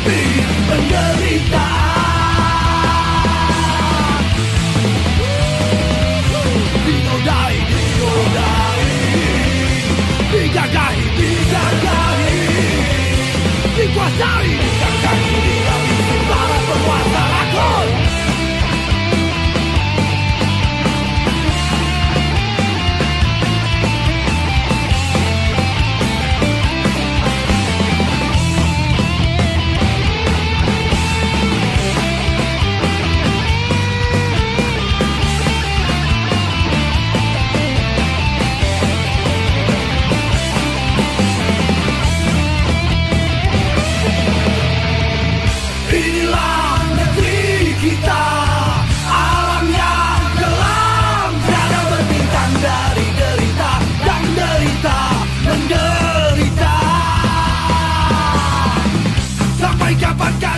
menghadapi penderitaan. Dinodai, digagahi, dikuasai, dihabisi para penguasa lakon.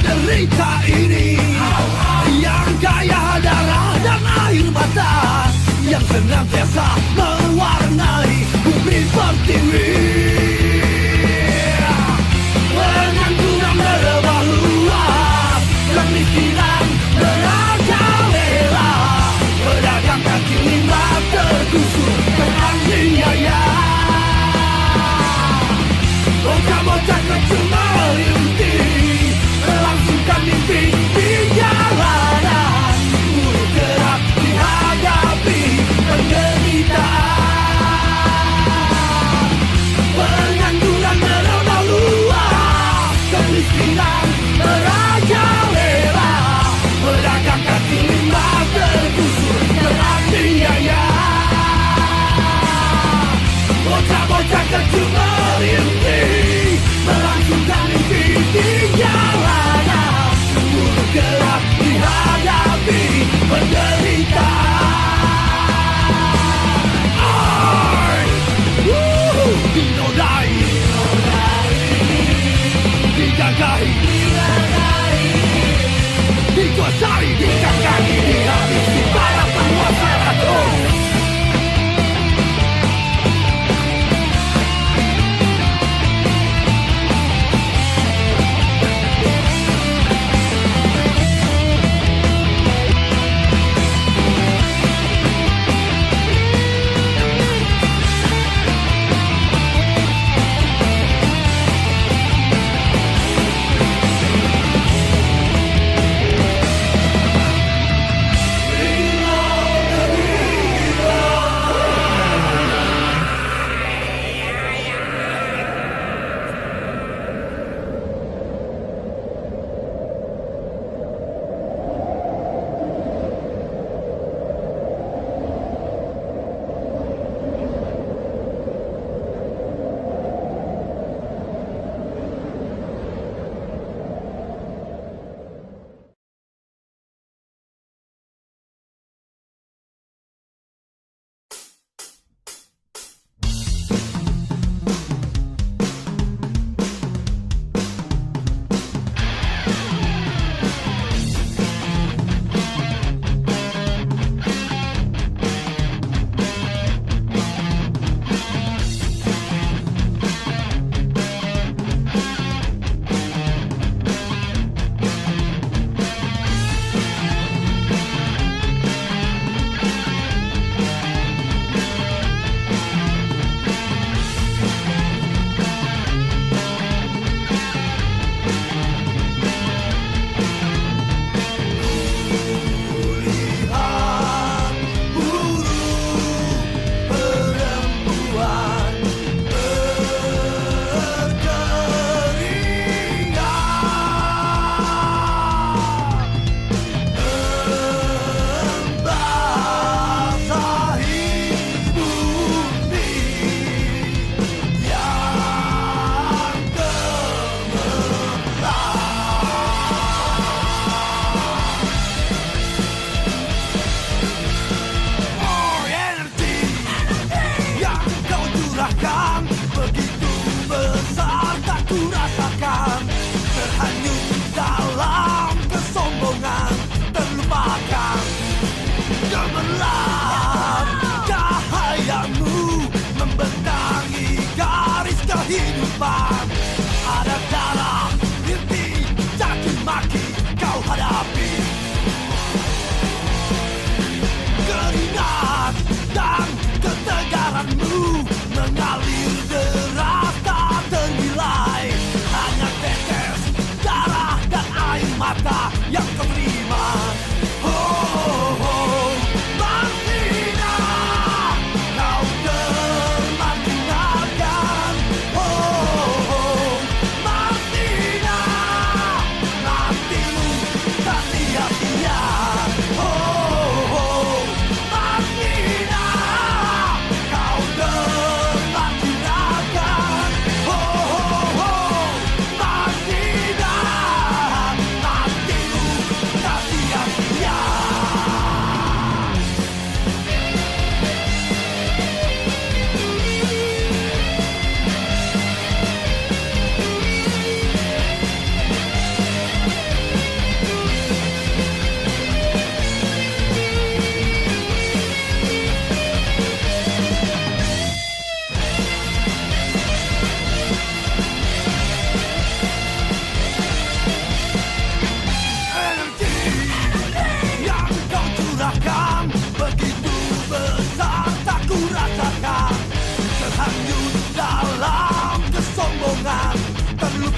Derita ini yang kaya darah dan air mata, yang senantiasa mewarnai bumi pertiwi. Pengangguran merebah luas, kemiskinan merajalela, pedagang kaki lima tergusur teraniaya. Bocah-bocah kecil merintis, melangsungkan mimpi di jalanan, buruh gerak dihadapi penderitaan.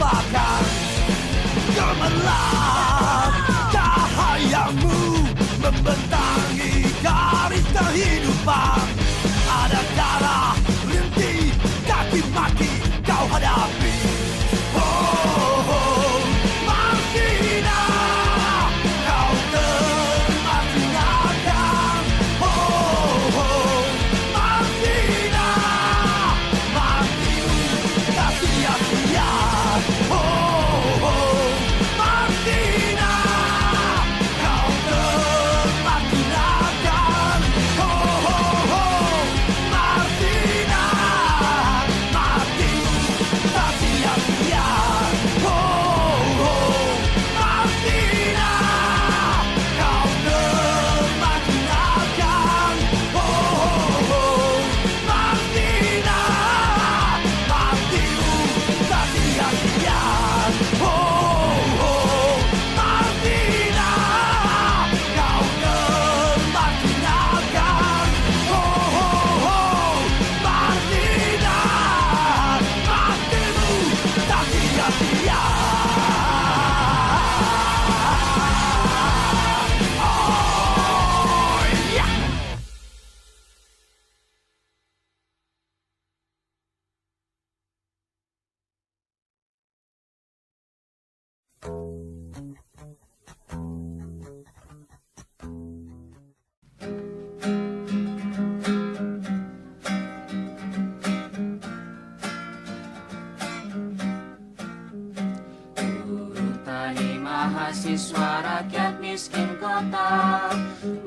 lupakan. Gemerlap cahayamu membentangi garis kehidupan. Ada darah, rintik, kaki maki kau hadapi. Oh, oh, Martina, kau termati-matikan. Oh, oh, Martina, matimu tak sia-sia. Oh, oh, Martina, kau termati-matikan. Oh, oh, oh, Martina, matimu tak sia-sia. Oh, oh, Martina, kau termati-matikan. Oh, oh, Martina, matimu tak sia-sia. Oh, oh, Martina, kau termati-matikan. Oh, oh, Martina, matimu tak sia-sia. Oh, yeah. Buruh tani mahasiswa rakyat miskin kota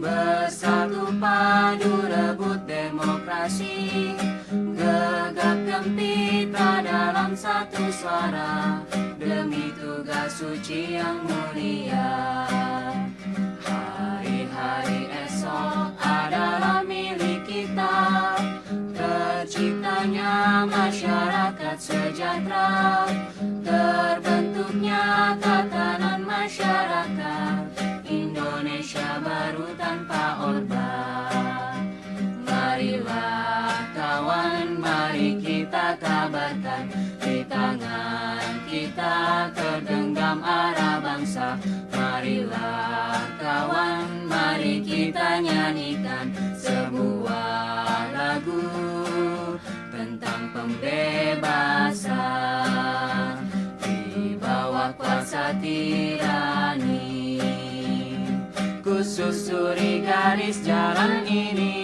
bersatu padu rebut demokrasi, gegap gempita dalam satu suara demi tugas suci yang mulia. Hari-hari esok adalah milik kita, terciptanya masyarakat sejahtera, terbentuknya tatanan masyarakat Indonesia baru tanpa Orba. Marilah kawan, mari kita kabarkan, di tangan kita tergenggam arah bangsa. Marilah kawan, mari kita nyanyikan sebuah lagu tentang pembebasan di bawah kuasa tirani. Ku susuri garis jalan ini,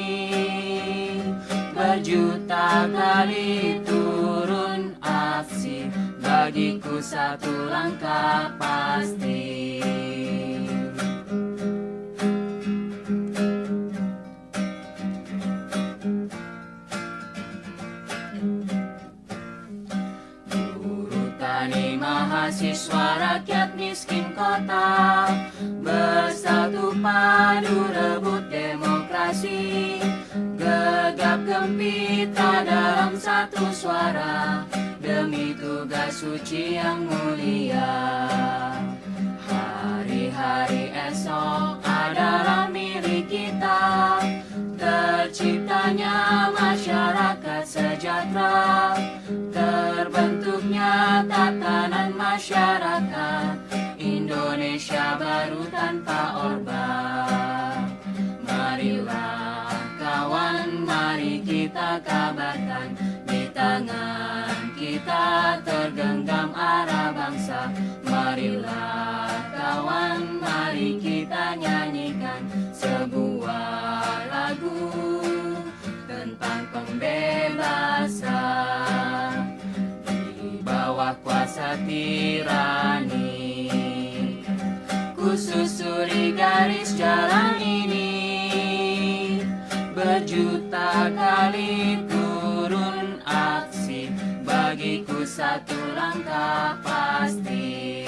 berjuta kali turun aksi, bagiku satu langkah pasti. Buruh tani mahasiswa rakyat miskin kota bersatu padu rebut demokrasi, gegap gempita dalam satu suara demi tugas suci yang mulia. Hari-hari esok adalah milik kita, terciptanya masyarakat sejahtera, terbentuknya tatanan masyarakat Indonesia baru tanpa Orba. Marilah kawan, mari kita kabarkan, di tangan kita tergenggam arah bangsa. Marilah kawan, mari kita nyanyikan sebuah lagu tentang pembebasan di bawah kuasa tirani. Ku susuri garis jalan ini, berjuta kali turun aksi, bagiku satu langkah pasti.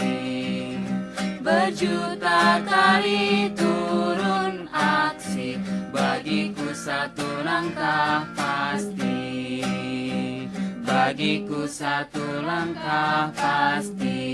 Berjuta kali turun aksi, bagiku satu langkah pasti. Bagiku satu langkah pasti.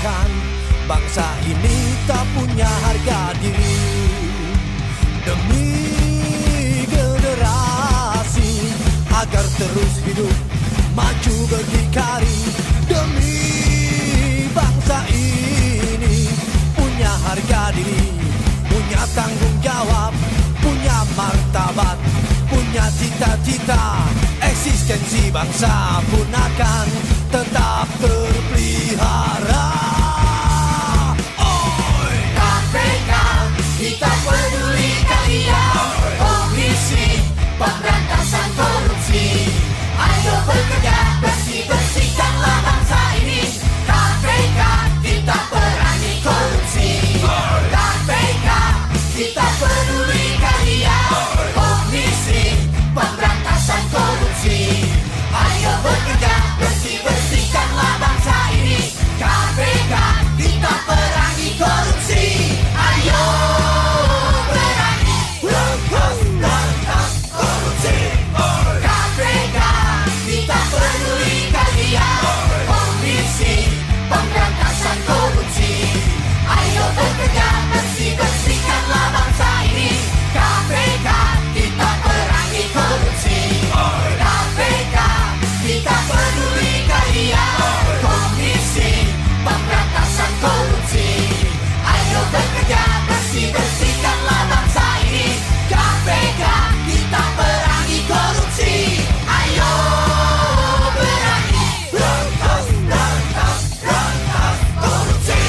tegakkan, bangsa ini tak punya harga diri. Demi generasi agar terus hidup maju berdikari. Demi bangsa ini punya harga diri, punya tanggung jawab, punya martabat, punya cita-cita. Eksistensi bangsa pun akan tetap terpelihara. Oi! KPK, kita peduli kalian. Komisi Pemberantasan Korupsi, ayo bekerja, bersih-bersihkanlah bangsa ini. KPK, kita perangi korupsi. KPK, kita peduli kalian. Komisi Pemberantasan Korupsi, ayo bekerja, bersih-bersihkanlah bangsa ini. KPK, kita perangi korupsi. Ayo perangi berantas korupsi. KPK, kita peduli kalian. Komisi Pemberantasan Korupsi, ayo bekerja, bersih-bersihkanlah bangsa ini. KPK, kita perangi korupsi. KPK, kita peduli kalian. Komisi Pemberantasan Korupsi, ayo bekerja, bersih-bersihkanlah bangsa ini. KPK, kita perangi korupsi. Ayo perangi berantas korupsi.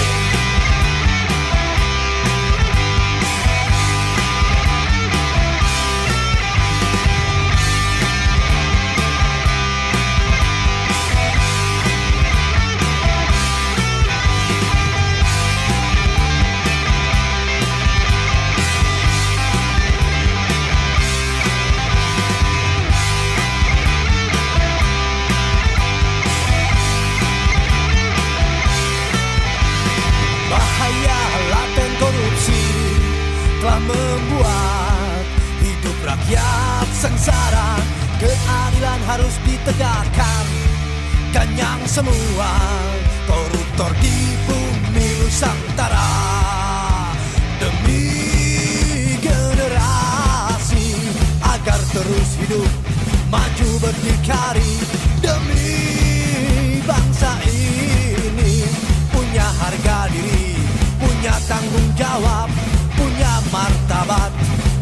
Bahaya laten korupsi telah membuat hidup rakyat sengsara. Keadilan harus ditegakkan, kenyang semua koruptor di bumi Nusantara. Demi generasi agar terus hidup maju berdikari. Demi bangsa ini punya harga diri, punya tanggung jawab, punya martabat,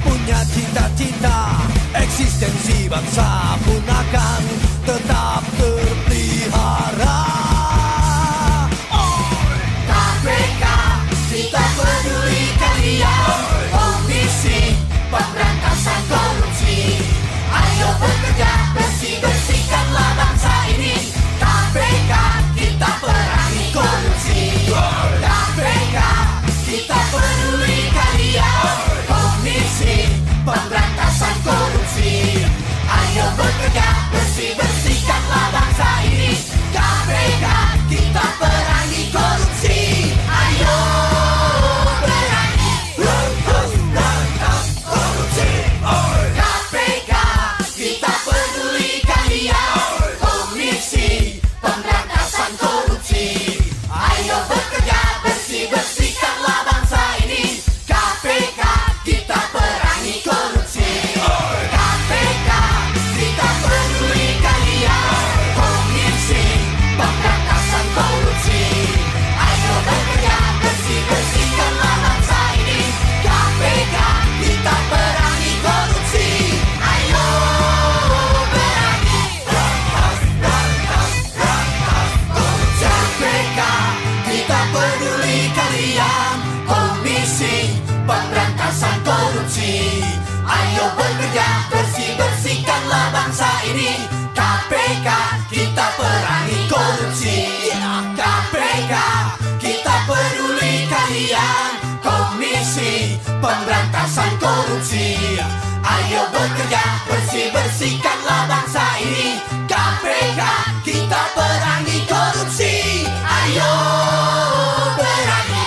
punya cita-cita. Eksistensi bangsa pun akan tetap terpelihara. KPK, kita peduli kalian. Komisi Pemberantasan Korupsi, ayo bekerja, bersih-bersihkanlah bangsa ini. KPK, kita perangi korupsi. KPK, kita peduli kalian. Komisi Pemberantasan Korupsi, ayo bekerja, bersih-bersihkanlah bangsa ini. KPK, kita perangi korupsi. Ayo perangi berantas korupsi. KPK, kita peduli kalian. Komisi Pemberantasan Korupsi, ayo bekerja, bersih-bersihkanlah bangsa ini. KPK, kita perangi korupsi. KPK, kita peduli kalian. Komisi Pemberantasan Korupsi, ayo bekerja, bersih-bersihkanlah bangsa ini. KPK, kita perangi korupsi. Ayo perangi berantas korupsi. KPK, kita peduli kalian. Komisi Pemberantasan Korupsi, ayo bekerja, bersih-bersihkanlah bangsa ini. KPK, kita perangi korupsi. KPK, kita peduli kalian. Komisi Pemberantasan Korupsi, ayo bekerja, bersih-bersihkanlah bangsa ini. KPK, kita perangi korupsi. Ayo perangi.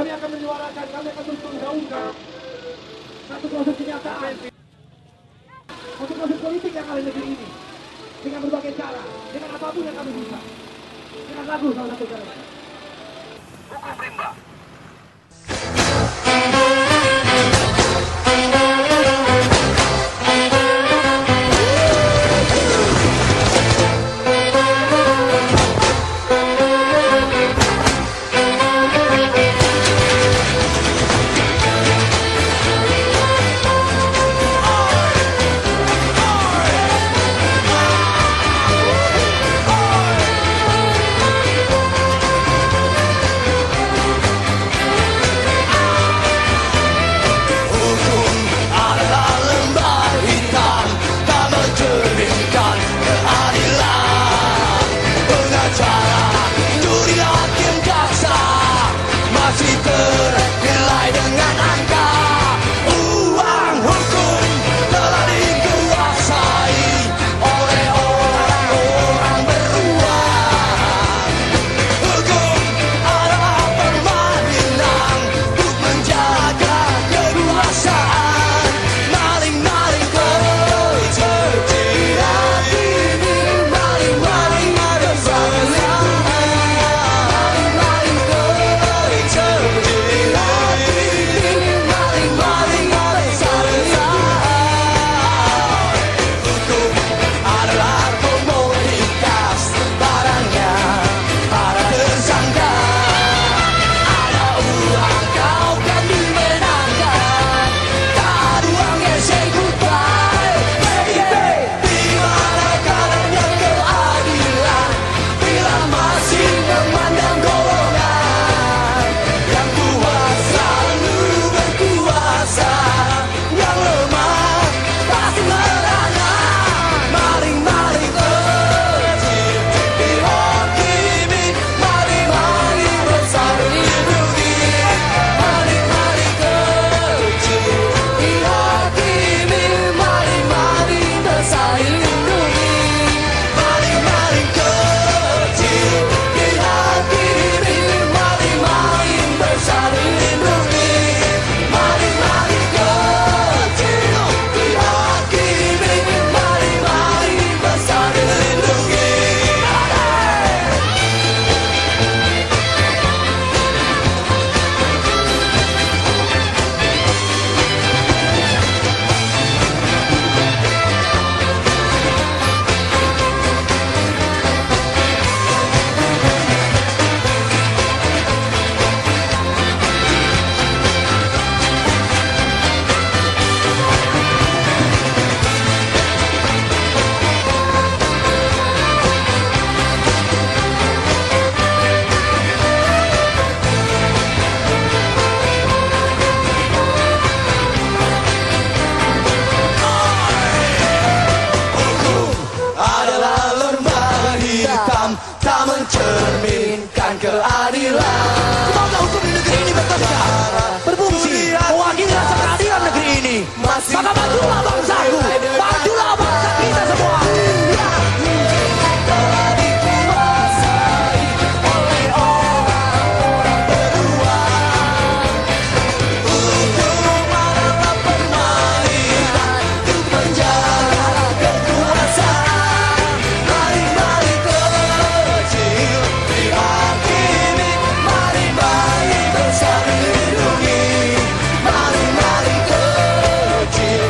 kami akan menyuarakan, kami akan terus menggaungkan satu proses kenyataan, satu proses politik yang ada di negeri ini dengan berbagai cara, dengan apapun yang kami bisa, dengan lagu salah satu cara. Hukum rimba. Tak mencerminkan keadilan. Semoga hukum di negeri ini bertegak, berfungsi mewakili rasa keadilan negeri ini. Maka majulah bangsaku, majulah bangsa kita semua. Telah dikuasai oleh orang-orang beruang. Hukum adalah permainan untuk menjaga kekuasaan. Mari-mari kecil dihakimi, mari-mari bersama dilindungi. Mari-mari kecil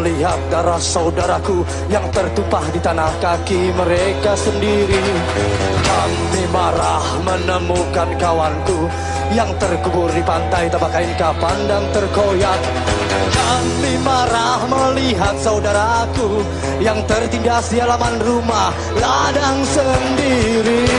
melihat darah saudaraku yang tertumpah di tanah kaki mereka sendiri. Kami marah menemukan kawanku yang terkubur di pantai tanpa kain kapan dan terkoyak. Kami marah melihat saudaraku yang tertindas di halaman rumah ladang sendiri.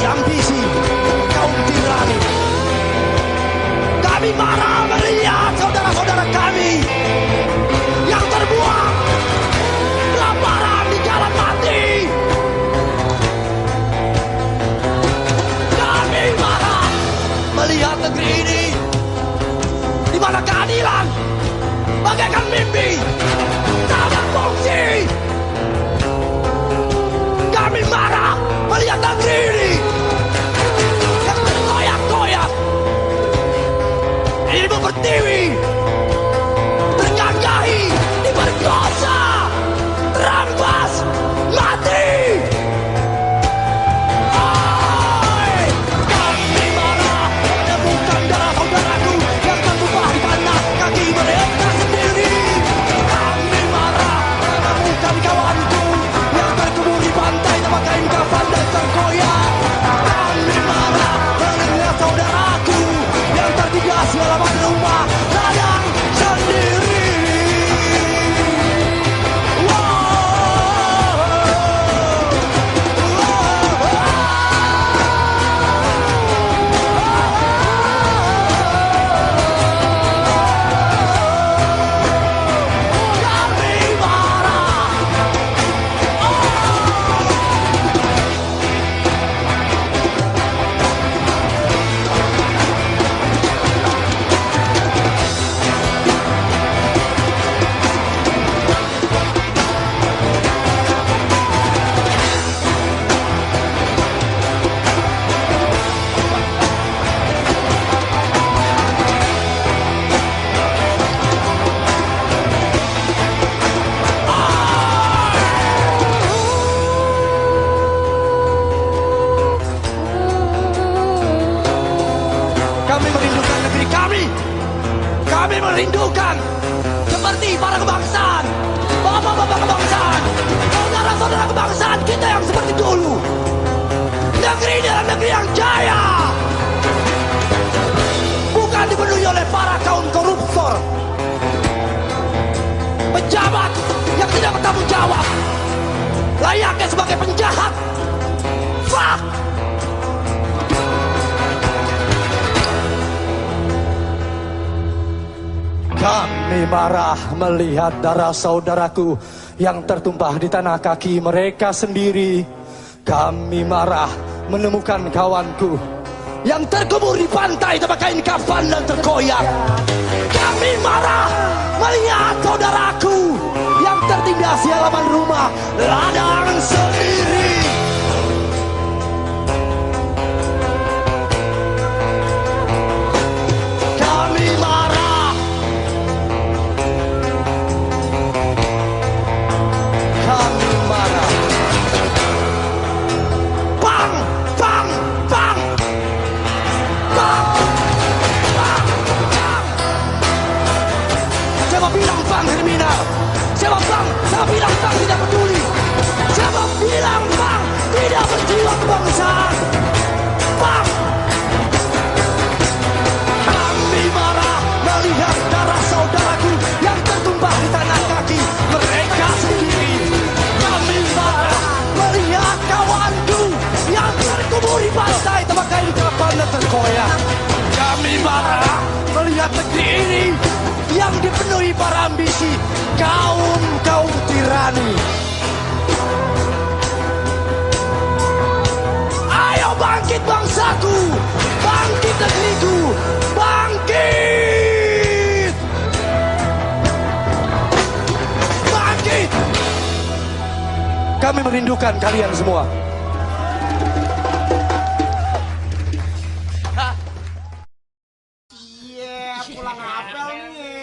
Ambisi kaum tirani. Kami marah melihat saudara-saudara kami yang terbuang kelaparan di jalan mati. Kami marah melihat negeri ini di mana keadilan bagaikan mimpi tak berfungsi. Kami marah melihat negeri ini yang terkoyak-koyak, ilmu pertiwi, terganggahi, diperkosa, terampas, mati. Kami marah menemukan darah saudaraku yang tertumpah di tanah kaki mereka sendiri. Kami marah menemukan kawanku yang terkubur di pantai tanpa kain kafan dan terkoyak. Kami marah melihat saudaraku yang tertindas di halaman rumah ladang sendiri. Kami merindukan negeri kami. Kami merindukan seperti para kebangsaan, bapak-bapak kebangsaan, saudara-saudara kebangsaan kita yang seperti dulu. Negeri ini adalah negeri yang jaya, bukan dipenuhi oleh para kaum koruptor, pejabat yang tidak bertanggung jawab, layaknya sebagai penjahat. Fuck! Kami marah melihat darah saudaraku yang tertumpah di tanah kaki mereka sendiri. Kami marah menemukan kawanku yang terkubur di pantai tanpa kain kafan dan terkoyak. Kami marah melihat saudaraku yang tertindas di halaman rumah ladang sendiri. Kami marah. Kami marah. Bang, bang, bang. Bang, bang, bang. Siapa bilang bang kriminal? Siapa bilang bang tidak peduli? Siapa bilang bang tidak berjiwa kebangsaan? Bang. Kami marah melihat darah saudaraku yang tertumpah di tanah kaki mereka sendiri. Kami marah melihat kawanku yang terkubur di pantai tanpa kain kafan dan terkoyak. Kami marah melihat negeri ini yang dipenuhi para ambisi kaum tirani. Ayo bangkit bangsaku, bangkit negeriku, bangkit, bangkit. Kami merindukan kalian semua. Pulang apel nih.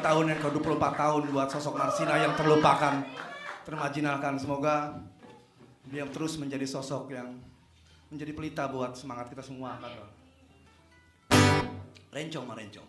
tahun yang ke-24 tahun buat sosok Marsina yang terlupakan, termarginalkan. Semoga dia terus menjadi sosok yang menjadi pelita buat semangat kita semua. Rencong Marencong.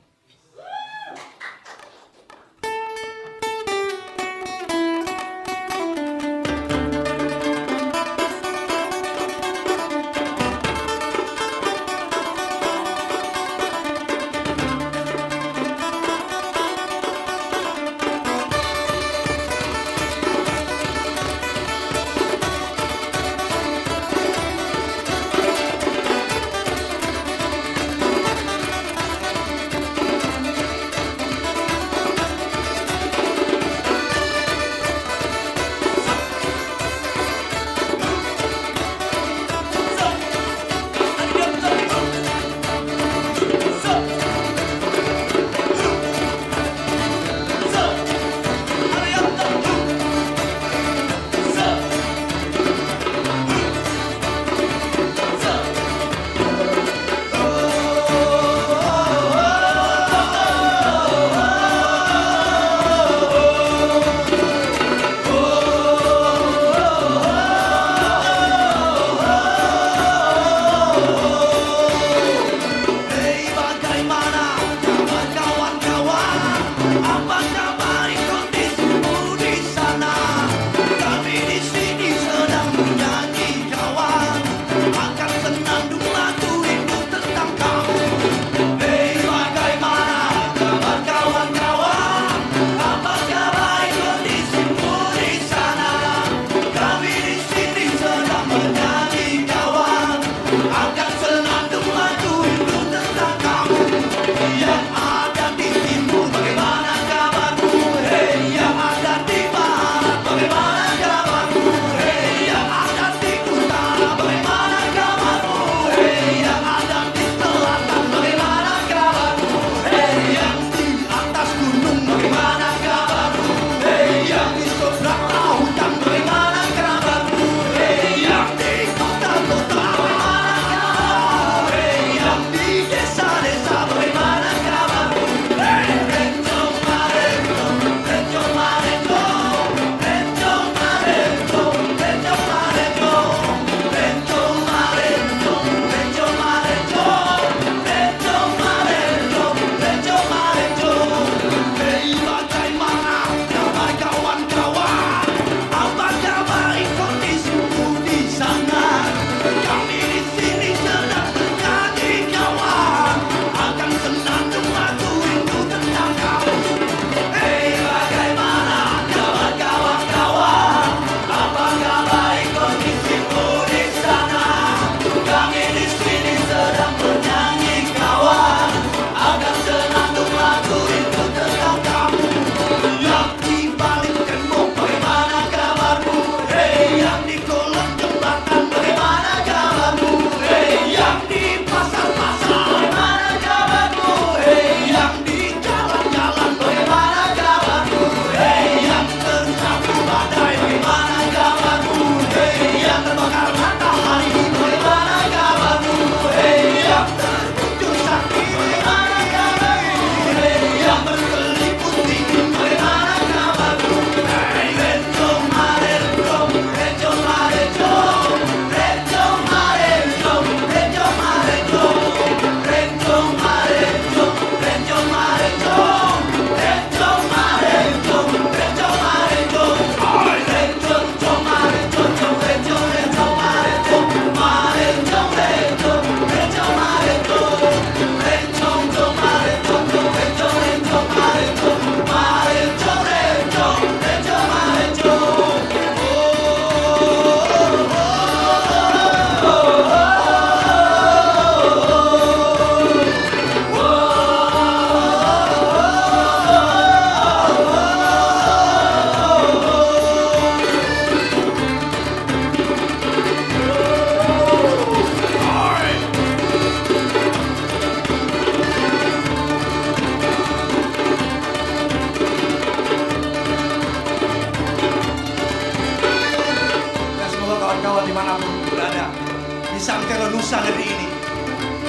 Santero Nusa negeri ini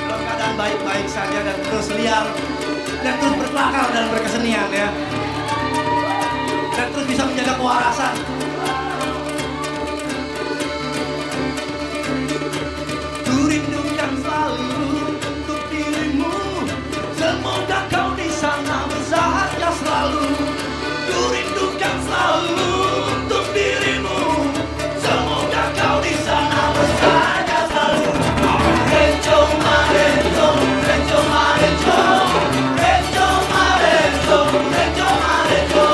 dalam keadaan baik-baik saja dan terus liar dan terus berkelakar dalam berkesenian ya. dan terus bisa menjaga kewarasan. Ku rindukan selalu untuk dirimu, semoga kau di sana bersahaja selalu. Ku rindukan selalu untuk dirimu, semoga kau di sana bersahaja selalu. Renjo marenjo, renjo marenjo, renjo marenjo, renjo marenjo,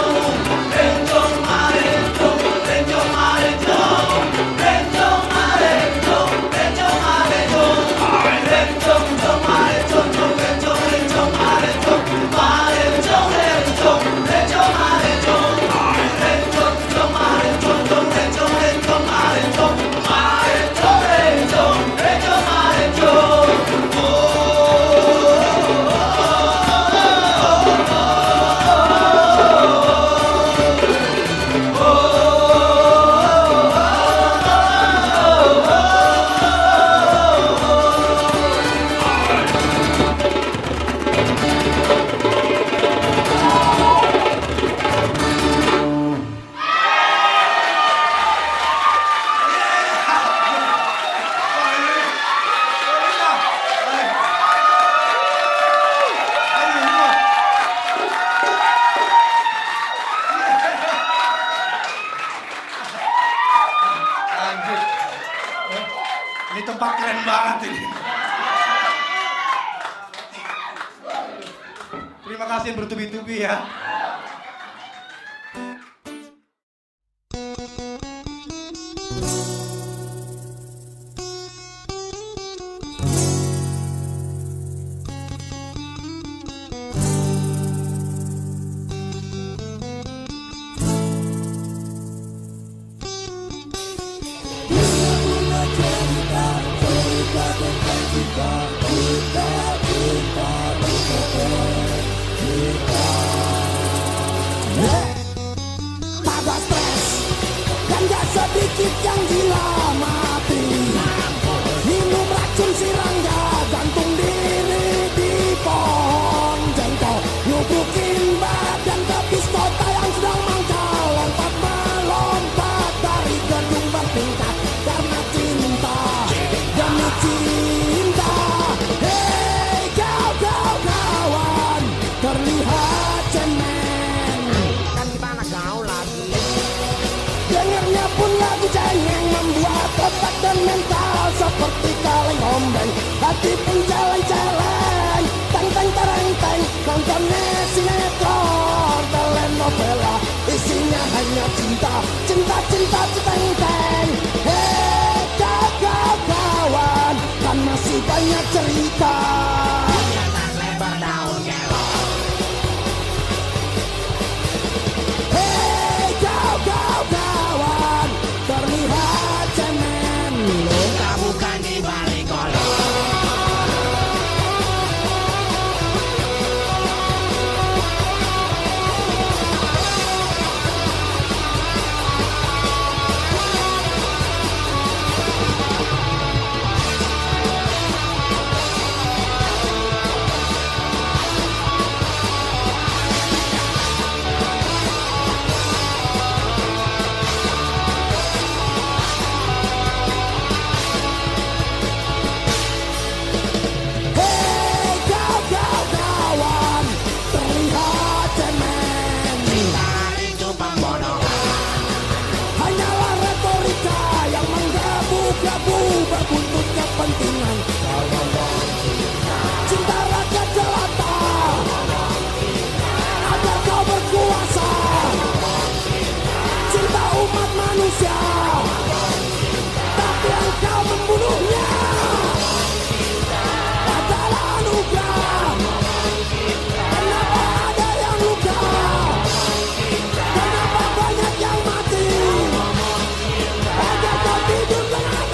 renjo marenjo, renjo marenjo, renjo marenjo, renjo marenjo, renjo marenjo, renjo renjo marenjo, marenjo renjo, renjo marenjo, renjo marenjo, renjo renjo marenjo, marenjo renjo, renjo marenjo. Anjir. Ini tempat keren banget ini. Terima kasih yang bertubi-tubi ya. Pada stres dan gak sedikit yang gila mati. Minum racun sirangga, gantung diri di pohon jengkol. Nyubukin badan ke biskota yang sedang mangkal. Lompat melompat dari gedung bertingkat karena cinta demi cinta. Hei kau kawan, terlihat cemen. Kan gimana kau lagi? Dengarnya pun lagu cengeng membuat otak dan mental seperti kaleng ombeng. Hati pun celeng-celeng, teng-teng tereng-teng. Nontonnya sinetron, telenovela, isinya hanya cinta, cinta, cinta, ceteng-teng. Hei kau kawan, kan masih banyak cerita. Hei kau kawan, terlihat cemen. Luka bukan di balik kolong. Hei kau kawan, terlihat cemen. Cinta itu pembodohan, hanyalah retorika yang menggebu-gebu berbuntut kepentingan. Cinta rakyat jelata agar kau berkuasa. Cinta umat manusia, tapi engkau membunuhnya. Adalah anugerah. Kenapa ada yang luka? Kenapa banyak yang mati? Agar kau tidur tenang.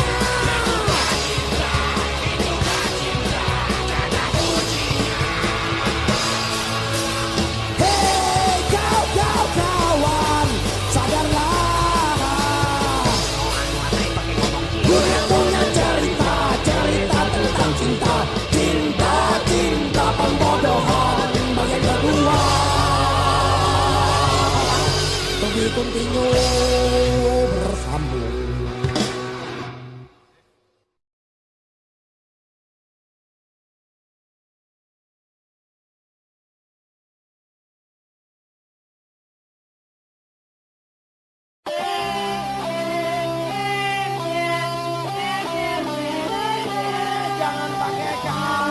Hei kau kawan, sadarlah. continue bersambung. Jangan pakai cara.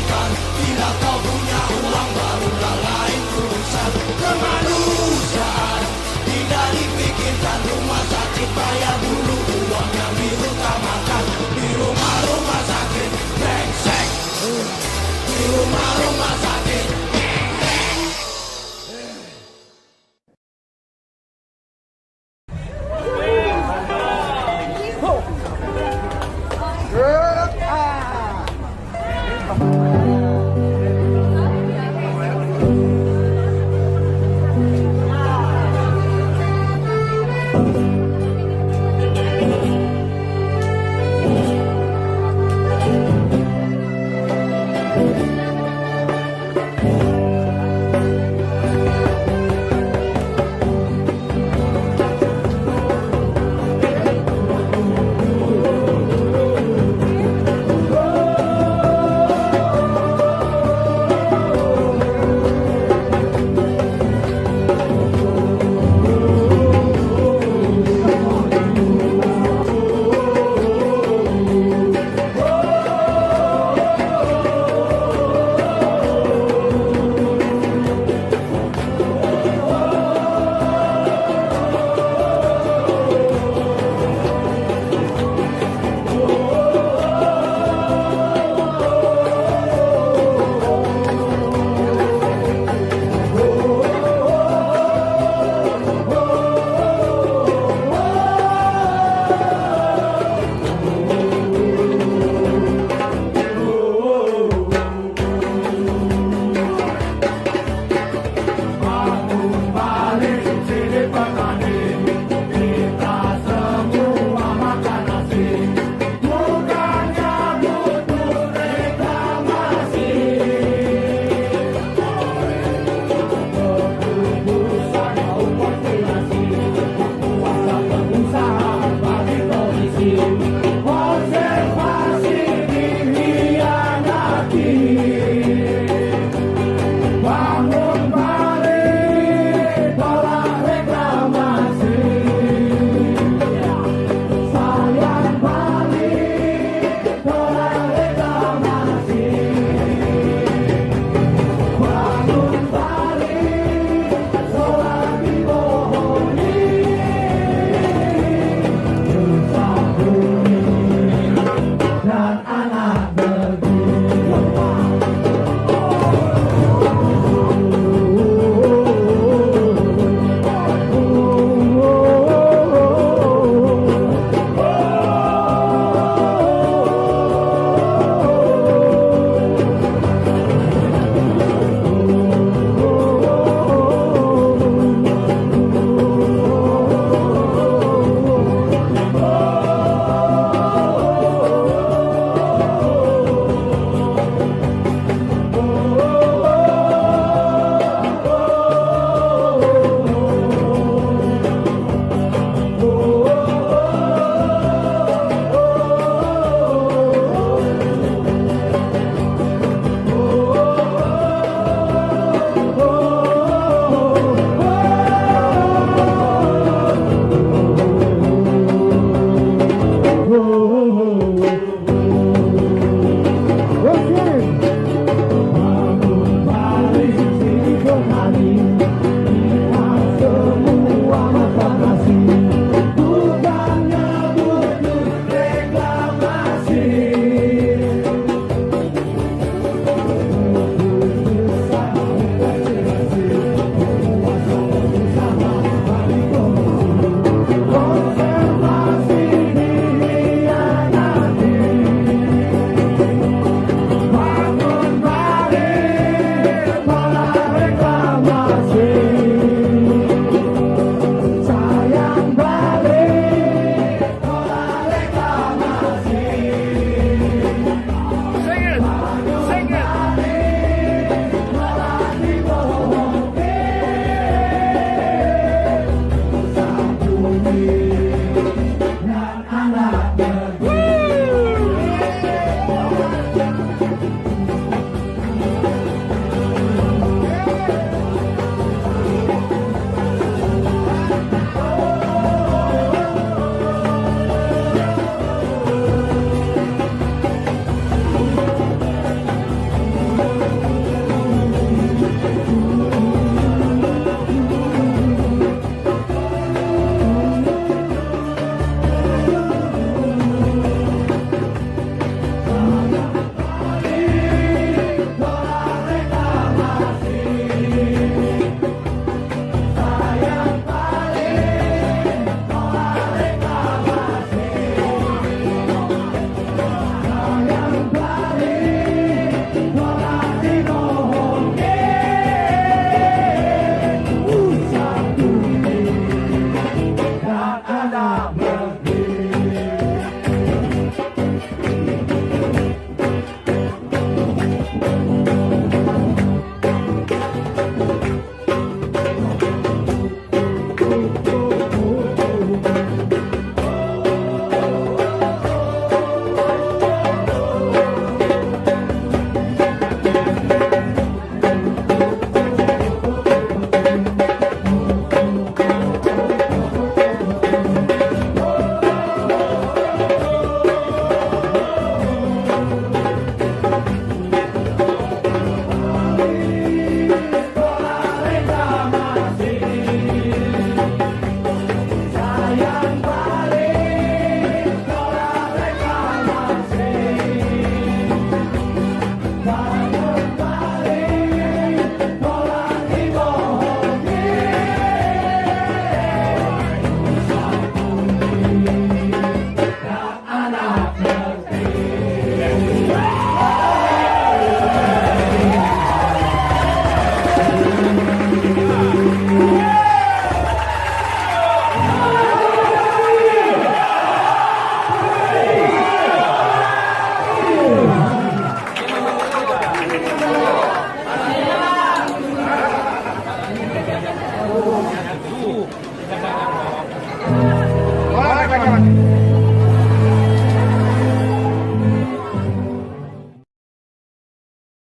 berikan. Bila kau punya uang barulah lain urusan. Kemanusiaan tidak dipikirkan. Rumah sakit bayar dulu, uang yang diutamakan. Di rumah-rumah sakit brengsek, di rumah-rumah sakit. Ah.